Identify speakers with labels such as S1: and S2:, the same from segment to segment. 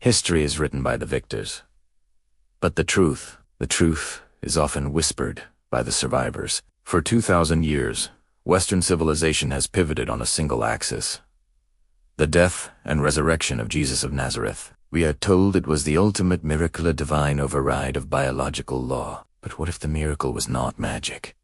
S1: History is written by the victors. But the truth is often whispered by the survivors. For 2,000 years, Western civilization has pivoted on a single axis: the death and resurrection of Jesus of Nazareth. We are told it was the ultimate miracle, a divine override of biological law. But what if the miracle was not magic?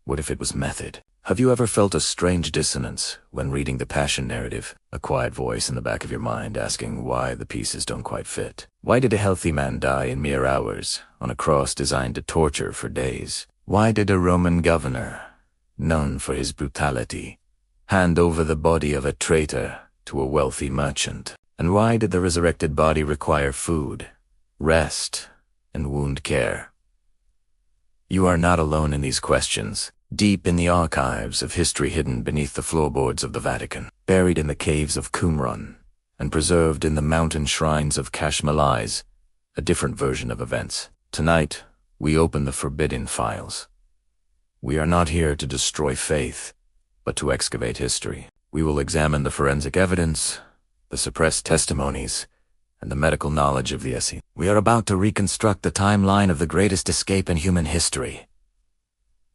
S1: What if it was method? Have you ever felt a strange dissonance when reading the Passion narrative? A quiet voice in the back of your mind asking why the pieces don't quite fit. Why did a healthy man die in mere hours on a cross designed to torture for days? Why did a Roman governor, known for his brutality, hand over the body of a traitor to a wealthy merchant? And why did the resurrected body require food, rest, and wound care? You are not alone in these questions. Deep in the archives of history hidden beneath the floorboards of the Vatican, buried in the caves of Qumran, and preserved in the mountain shrines of Kashmir, a different version of events. Tonight, we open the forbidden files. We are not here to destroy faith, but to excavate history. We will examine the forensic evidence, the suppressed testimonies, and the medical knowledge of the Essene. We are about to reconstruct the timeline of the greatest escape in human history.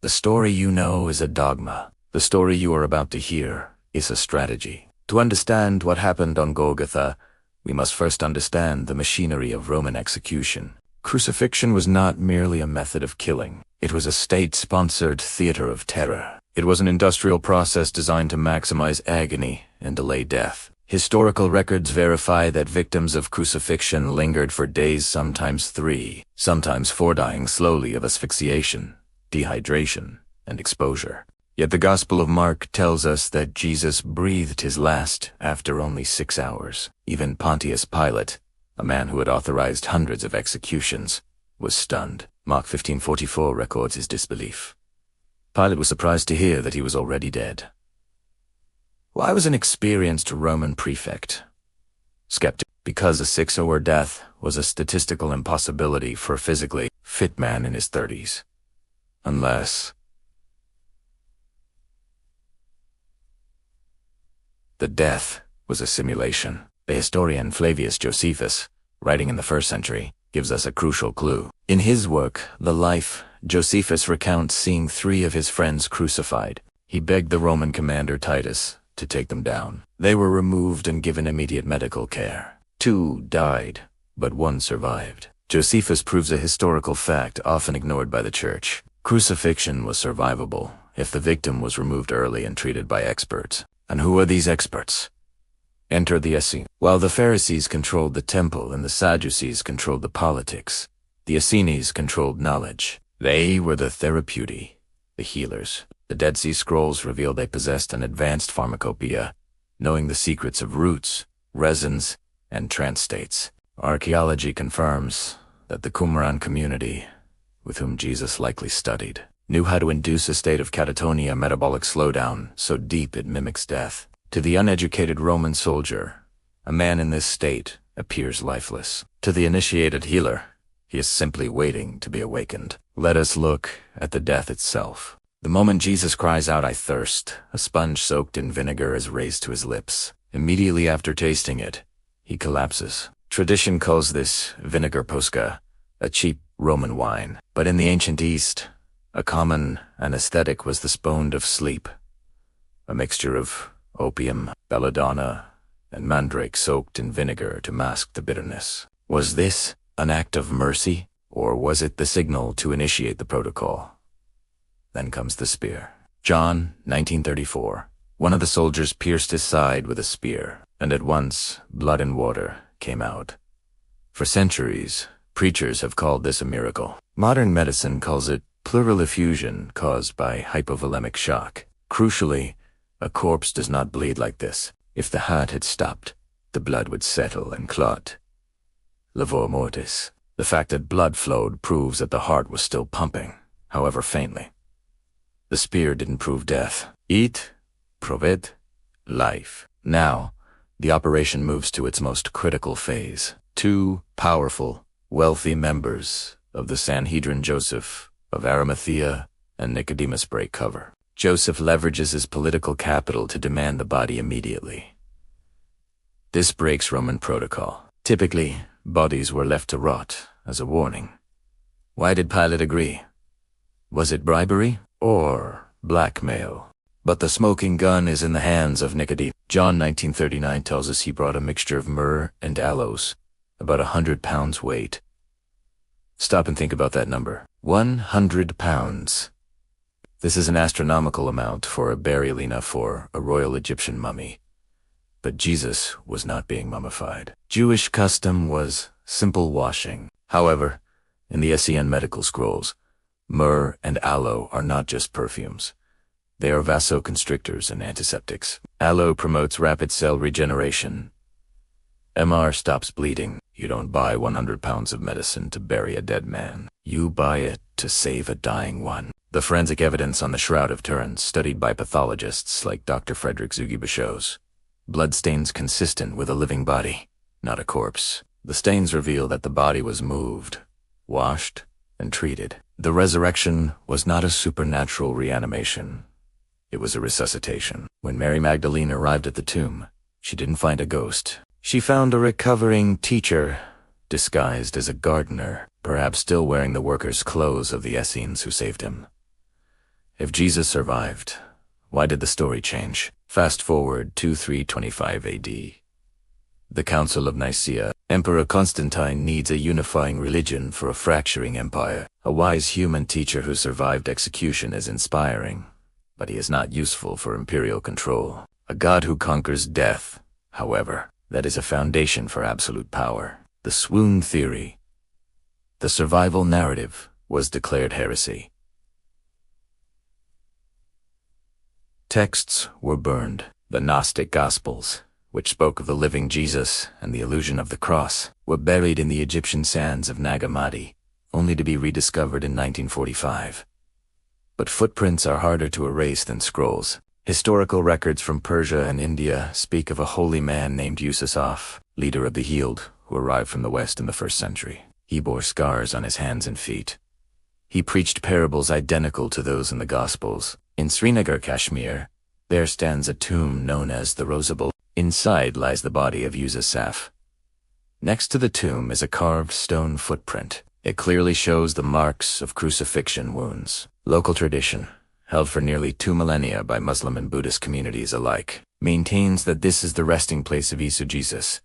S1: The story you know is a dogma. The story you are about to hear is a strategy. To understand what happened on Golgotha, we must first understand the machinery of Roman execution. Crucifixion was not merely a method of killing. It was a state-sponsored theater of terror. It was an industrial process designed to maximize agony and delay death. Historical records verify that victims of crucifixion lingered for days, sometimes 3, sometimes 4, dying slowly of asphyxiation, dehydration, and exposure. Yet the Gospel of Mark tells us that Jesus breathed his last after only 6 hours. Even Pontius Pilate, a man who had authorized hundreds of executions, was stunned. Mark 15:44 records his disbelief. Pilate was surprised to hear that he was already dead. Why was an experienced Roman prefect skeptic? Because a 6-hour death was a statistical impossibility for a physically fit man in his 30s. Unless the death was a simulation. The historian Flavius Josephus, writing in the 1st century, gives us a crucial clue. In his work, The Life, Josephus recounts seeing 3 of his friends crucified. He begged the Roman commander Titus to take them down. They were removed and given immediate medical care. 2 died, but 1 survived. Josephus proves a historical fact often ignored by the church. Crucifixion was survivable if the victim was removed early and treated by experts. And who are these experts? Enter the Essene. While the Pharisees controlled the temple and the Sadducees controlled the politics, the Essenes controlled knowledge. They were the therapeuti, the healers. The Dead Sea Scrolls reveal they possessed an advanced pharmacopoeia, knowing the secrets of roots, resins, and trance states. Archaeology confirms that the Qumran community, with whom Jesus likely studied, knew how to induce a state of catatonia, metabolic slowdown, so deep it mimics death. To the uneducated Roman soldier, a man in this state appears lifeless. To the initiated healer, he is simply waiting to be awakened. Let us look at the death itself. The moment Jesus cries out, "I thirst," a sponge soaked in vinegar is raised to his lips. Immediately after tasting it, he collapses. Tradition calls this vinegar posca, a cheap Roman wine. But in the ancient East, a common anesthetic was the sponge of sleep, a mixture of opium, belladonna, and mandrake soaked in vinegar to mask the bitterness. Was this an act of mercy, or was it the signal to initiate the protocol? Then comes the spear. John 19:34. One of the soldiers pierced his side with a spear, and at once blood and water came out. For centuries, preachers have called this a miracle. Modern medicine calls it pleural effusion caused by hypovolemic shock. Crucially, a corpse does not bleed like this. If the heart had stopped, the blood would settle and clot. Livor mortis. The fact that blood flowed proves that the heart was still pumping, however faintly. The spear didn't prove death. It proved life. Now, the operation moves to its most critical phase. 2 powerful, wealthy members of the Sanhedrin, Joseph of Arimathea and Nicodemus, break cover. Joseph leverages his political capital to demand the body immediately. This breaks Roman protocol. Typically, bodies were left to rot as a warning. Why did Pilate agree? Was it bribery or blackmail? But the smoking gun is in the hands of Nicodemus. John 19:39 tells us he brought a mixture of myrrh and aloes, about 100 pounds weight. Stop and think about that number. 100 pounds. This is an astronomical amount for a burial enough for a royal Egyptian mummy. But Jesus was not being mummified. Jewish custom was simple washing. However, in the Essene medical scrolls, myrrh and aloe are not just perfumes. They are vasoconstrictors and antiseptics. Aloe promotes rapid cell regeneration. MR stops bleeding. You don't buy 100 pounds of medicine to bury a dead man. You buy it to save a dying one. The forensic evidence on the Shroud of Turin, studied by pathologists like Dr. Frederick Zugiba, shows bloodstains consistent with a living body, not a corpse. The stains reveal that the body was moved, washed, and treated. The resurrection was not a supernatural reanimation. It was a resuscitation. When Mary Magdalene arrived at the tomb, she didn't find a ghost. She found a recovering teacher, disguised as a gardener, perhaps still wearing the workers' clothes of the Essenes who saved him. If Jesus survived, why did the story change? Fast forward to 325 AD. The Council of Nicaea. Emperor Constantine needs a unifying religion for a fracturing empire. A wise human teacher who survived execution is inspiring, but he is not useful for imperial control. A god who conquers death, however, that is a foundation for absolute power. The Swoon theory, the survival narrative, was declared heresy. Texts were burned. The Gnostic Gospels, which spoke of the living Jesus and the illusion of the cross, were buried in the Egyptian sands of Nag Hammadi, only to be rediscovered in 1945. But footprints are harder to erase than scrolls. Historical records from Persia and India speak of a holy man named Yuz Asaf, leader of the healed, who arrived from the West in the 1st century. He bore scars on his hands and feet. He preached parables identical to those in the Gospels. In Srinagar, Kashmir, there stands a tomb known as the Rosable. Inside lies the body of Yuz Asaf. Next to the tomb is a carved stone footprint. It clearly shows the marks of crucifixion wounds. Local tradition, held for nearly 2 millennia by Muslim and Buddhist communities alike, maintains that this is the resting place of Jesus.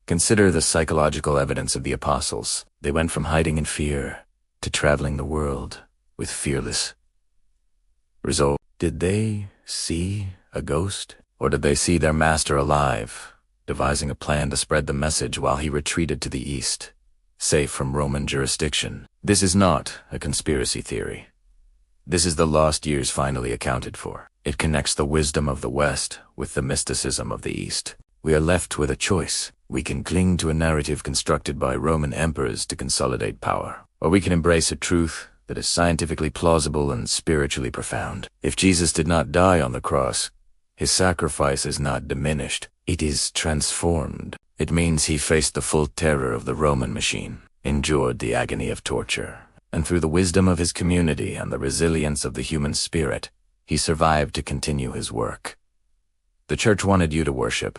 S1: Consider the psychological evidence of the apostles. They went from hiding in fear to traveling the world with fearless resolve. Did they see a ghost? Or did they see their master alive, devising a plan to spread the message while he retreated to the east, safe from Roman jurisdiction? This is not a conspiracy theory. This is the lost years finally accounted for. It connects the wisdom of the West with the mysticism of the East. We are left with a choice. We can cling to a narrative constructed by Roman emperors to consolidate power, or we can embrace a truth that is scientifically plausible and spiritually profound. If Jesus did not die on the cross, his sacrifice is not diminished. It is transformed. It means he faced the full terror of the Roman machine, endured the agony of torture, and through the wisdom of his community and the resilience of the human spirit, he survived to continue his work. The church wanted you to worship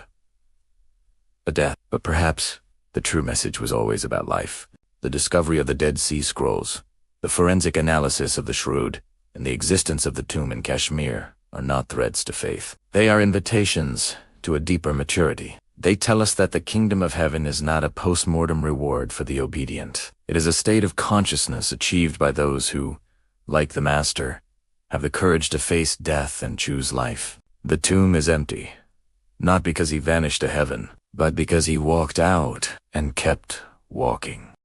S1: a death, but perhaps the true message was always about life. The discovery of the Dead Sea Scrolls, the forensic analysis of the Shroud, and the existence of the tomb in Kashmir are not threats to faith. They are invitations to a deeper maturity. They tell us that the kingdom of heaven is not a post-mortem reward for the obedient. It is a state of consciousness achieved by those who, like the Master, have the courage to face death and choose life. The tomb is empty, not because he vanished to heaven, but because he walked out and kept walking.